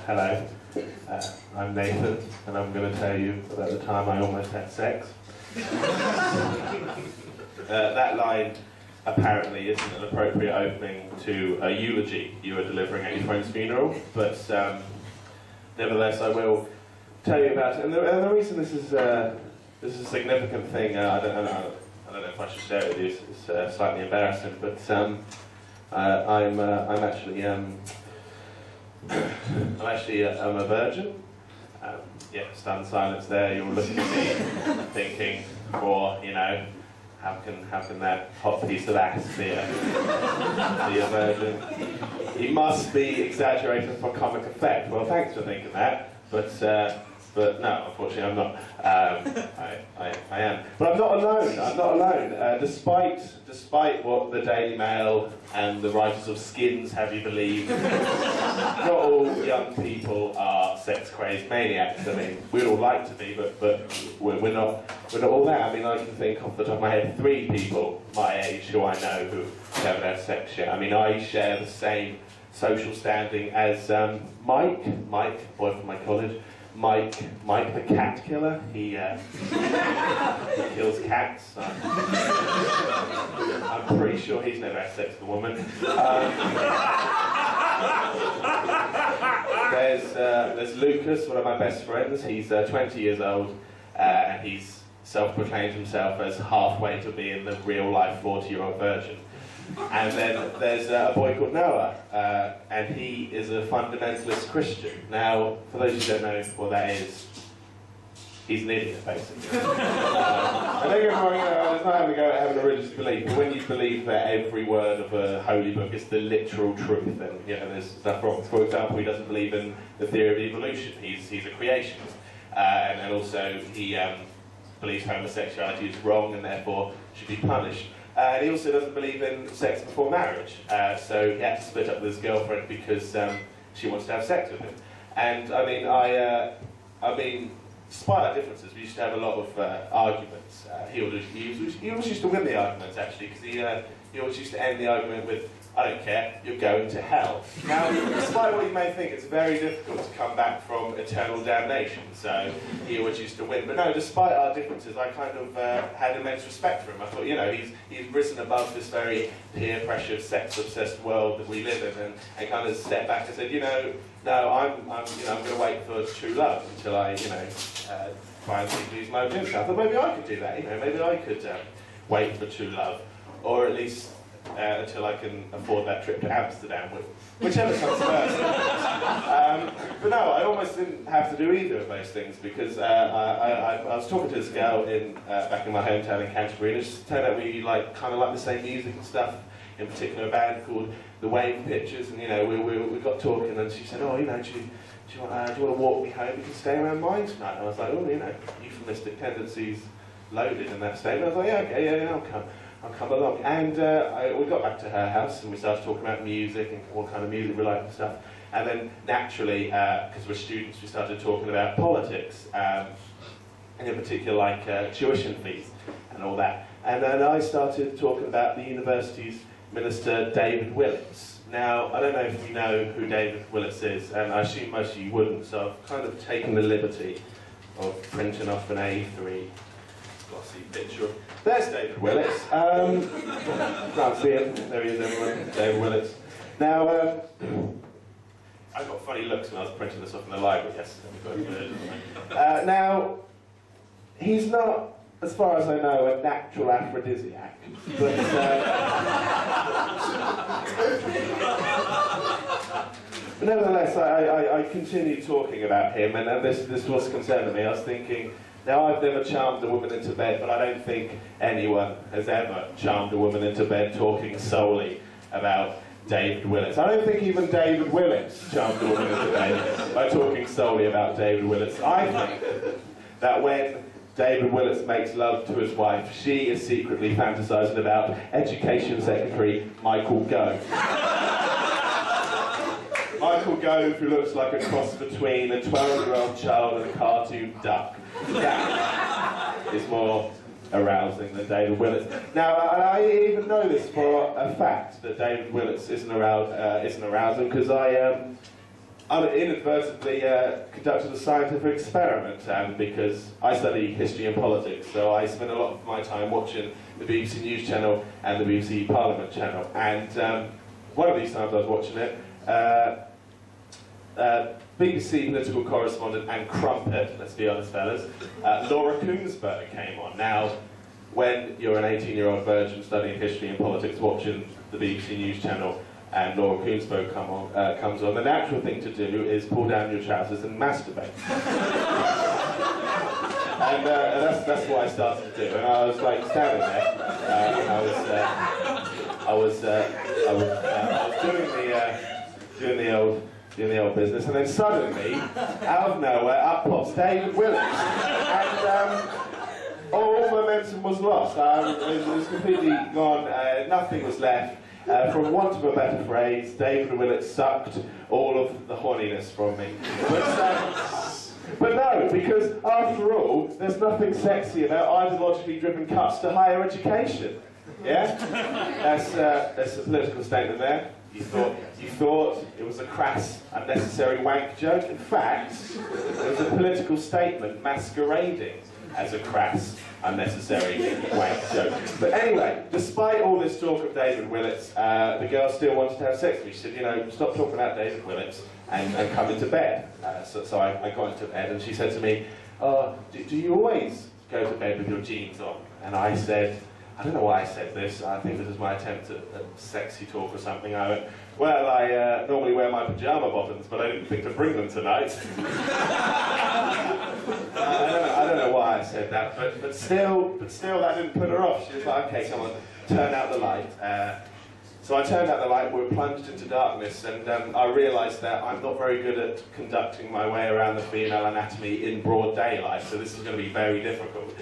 Hello, I'm Nathan, and I'm going to tell you about the time I almost had sex. That line apparently isn't an appropriate opening to a eulogy you are delivering at your friend's funeral, but nevertheless I will tell you about it. And the reason this is a significant thing, I don't know if I should share it with you, it's slightly embarrassing, but I'm a virgin. Yeah, stunned silence there. You're looking at me, thinking, or you know, how can that hot piece of ass be a virgin? He must be exaggerating for comic effect. Well, thanks for thinking that, but no, unfortunately, I'm not. I am, but I'm not alone. I'm not alone. Despite what the Daily Mail and the writers of Skins have you believe, not all young people are sex-crazed maniacs. I mean, we'd all like to be, but we're not all that. I mean, I can think off the top of my head 3 people my age who I know who haven't had sex yet. I mean, I share the same social standing as Mike, boy from my college. Mike the cat killer. He kills cats. I'm pretty sure he's never had sex with a woman. There's Lucas, one of my best friends. He's 20 years old, and he's self-proclaimed himself as halfway to being the real-life 40-year-old virgin. And then there's a boy called Noah, and he is a fundamentalist Christian. Now, for those who don't know what that is, he's an idiot, basically. I don't get me wrong, there's not having a go at having a religious belief, but when you believe that every word of a holy book is the literal truth, then you know, there's stuff wrong. For example, he doesn't believe in the theory of evolution. He's a creationist, and also he believes homosexuality is wrong and therefore should be punished. And he also doesn't believe in sex before marriage, so he had to split up with his girlfriend because she wants to have sex with him. And I mean, despite our differences, we used to have a lot of arguments. He always used to win the arguments, actually, because he always used to end the argument with, "I don't care, you're going to hell." Now, despite what you may think, it's very difficult to come back from eternal damnation, so he always used to win. But no, despite our differences, I kind of had immense respect for him. I thought, you know, he's risen above this very peer-pressured, sex-obsessed world that we live in, and kind of stepped back and said, you know, no, I'm going to wait for true love until I, you know, finally lose my virginity. I thought maybe I could do that, you know, maybe I could wait for true love, or at least until I can afford that trip to Amsterdam, whichever comes first. But no, I almost didn't have to do either of those things because I was talking to this girl back in my hometown in Canterbury, and it just turned out we kind of like the same music and stuff. In particular, a band called the Wave Pictures, and you know we got talking, and she said, "Oh, you know, do you want to walk me home? We can stay around mine tonight." And I was like, "Oh, you know, euphemistic tendencies loaded in that statement." I was like, "Yeah, okay, yeah, I'll come along." And we got back to her house and we started talking about music and what kind of music we like and stuff. And then naturally, because we're students, we started talking about politics, and in particular like tuition fees and all that. And then I started talking about the university's Minister David Willetts. Now, I don't know if you know who David Willetts is, and I assume most of you wouldn't, so I've kind of taken the liberty of printing off an A3 glossy picture. There's David Willetts. Can't see him. There he is, everyone. David Willetts. Now, I got funny looks when I was printing this off in the library yesterday. Now, he's not, as far as I know, a natural aphrodisiac. But, but nevertheless, I continued talking about him, and this was concerning me. I was thinking, now I've never charmed a woman into bed, but I don't think anyone has ever charmed a woman into bed talking solely about David Willetts. I don't think even David Willetts charmed a woman into bed by talking solely about David Willetts. I think that when David Willetts makes love to his wife, she is secretly fantasising about Education Secretary Michael Gove. Michael Gove, who looks like a cross between a 12-year-old child and a cartoon duck. That is more arousing than David Willetts. Now, I even know this for a fact, that David Willetts isn't arousing, because inadvertently conducted a scientific experiment because I study history and politics, so I spend a lot of my time watching the BBC News channel and the BBC Parliament channel. And one of these times I was watching it, BBC political correspondent and crumpet, let's be honest fellas, Laura Koonsberg came on. Now, when you're an 18-year-old virgin studying history and politics watching the BBC News channel and Laura Koonsberg comes on, the natural thing to do is pull down your trousers and masturbate. And that's what I started to do. And I was like standing there, and I was doing the old business, and then suddenly, out of nowhere, up pops David Willetts, and all momentum was lost. It was completely gone. Nothing was left. For want of a better phrase, David Willetts sucked all of the horniness from me. But no, because after all, there's nothing sexy about ideologically driven cuts to higher education. Yeah? That's a political statement there. You thought it was a crass, unnecessary wank joke. In fact, it was a political statement masquerading as a crass, unnecessary wank joke. But anyway, despite all this talk of David Willetts, the girl still wanted to have sex with me. She said, you know, stop talking about David Willetts and come into bed. So I got into bed, and she said to me, do you always go to bed with your jeans on? And I said, I don't know why I said this. I think this is my attempt at sexy talk or something. I went, well, I normally wear my pyjama bottoms, but I didn't think to bring them tonight. I don't know why I said that, but still that didn't put her off. She was like, okay, come on, turn out the light. So I turned out the light, we were plunged into darkness, and I realised that I'm not very good at conducting my way around the female anatomy in broad daylight, so this is going to be very difficult.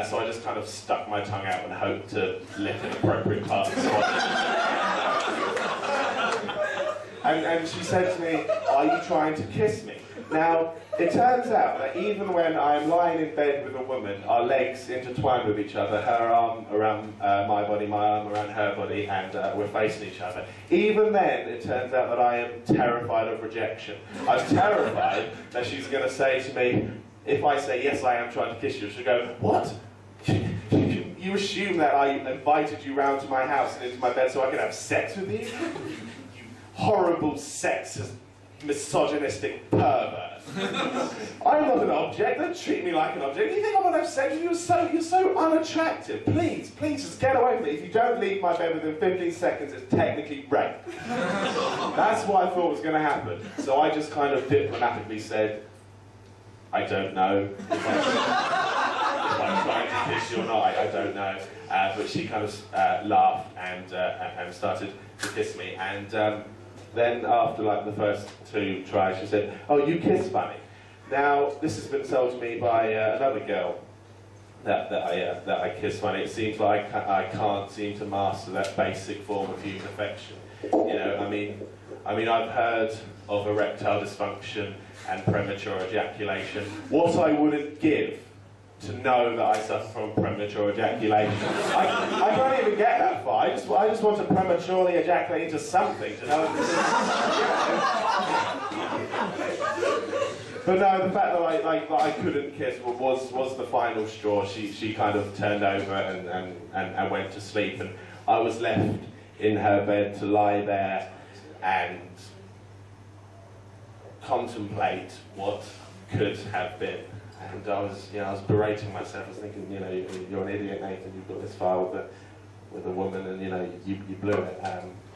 So I just kind of stuck my tongue out and hoped to lick an appropriate part of the body. And she said to me, are you trying to kiss me? Now, it turns out that even when I'm lying in bed with a woman, our legs intertwine with each other, her arm around my body, my arm around her body, and we're facing each other. Even then, it turns out that I am terrified of rejection. I'm terrified that she's going to say to me, if I say, yes, I am trying to kiss you, she'll go, what? You assume that I invited you round to my house and into my bed so I could have sex with you? You horrible sexist, misogynistic pervert. I'm not an object. Don't treat me like an object. You think I want to have sex with you? You're so unattractive. Please just get away from me. If you don't leave my bed within 15 seconds, it's technically rape. That's what I thought was going to happen. So I just kind of diplomatically said, I don't know if I'm trying to kiss you or not. I don't know. But she kind of laughed and started to kiss me. And then after like the first two tries, she said, oh, you kiss funny. Now, this has been told to me by another girl that I kiss funny. It seems like I can't seem to master that basic form of human affection. You know, I mean, I've heard of erectile dysfunction and premature ejaculation. What I wouldn't give to know that I suffer from premature ejaculation. I can't even get that far. I just want to prematurely ejaculate into something to know. But no, the fact that I couldn't kiss was the final straw. She kind of turned over and went to sleep, and I was left in her bed to lie there and contemplate what could have been. And I was berating myself. I was thinking, you know, you're an idiot, Nathan. You've got this file with a woman, and you know, you blew it.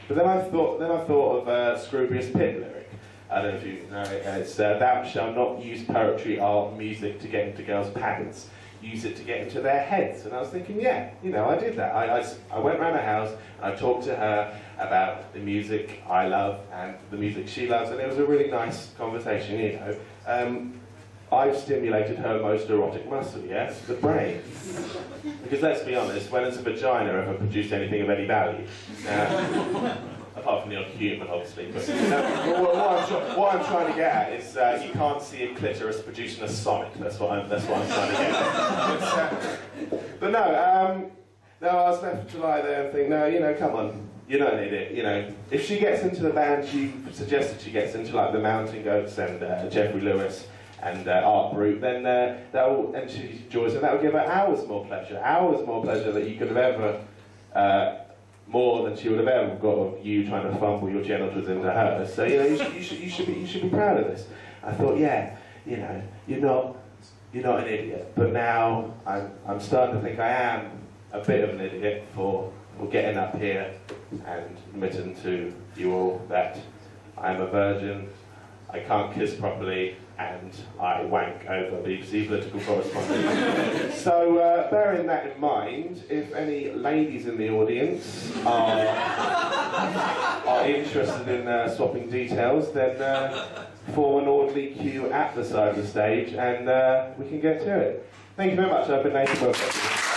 But then I thought of Scroobius Pip lyric. I don't know if you know it. It's thou shalt not use poetry, art, music to get into girls' pants. Use it to get into their heads. And I was thinking, yeah, you know, I did that. I went around the house and I talked to her about the music I love and the music she loves, and it was a really nice conversation, you know. I've stimulated her most erotic muscle, yes, the brain. Because let's be honest, when has a vagina ever produced anything of any value? Apart from the odd human, obviously. But what I'm trying to get at is you can't see a clitoris producing a sonnet. That's what I'm trying to get at. But no, I was left to lie there and think, no, you know, come on, you're not an idiot, you know. If she gets into the band, she suggested she gets into like the Mountain Goats and Jeffrey Lewis and Art Brut, then and she enjoys it, that will give her hours more pleasure that you could have ever, more than she would have ever got of you trying to fumble your genitals into hers. So, you know, you should be proud of this. I thought, yeah, you know, you're not an idiot, but now I'm starting to think I am a bit of an idiot for getting up here and admitting to you all that I'm a virgin, I can't kiss properly, and I wank over BBC political correspondence. So, bearing that in mind, if any ladies in the audience are interested in swapping details, then form an orderly queue at the side of the stage, and we can get to it. Thank you very much. I've been Natan Willcock.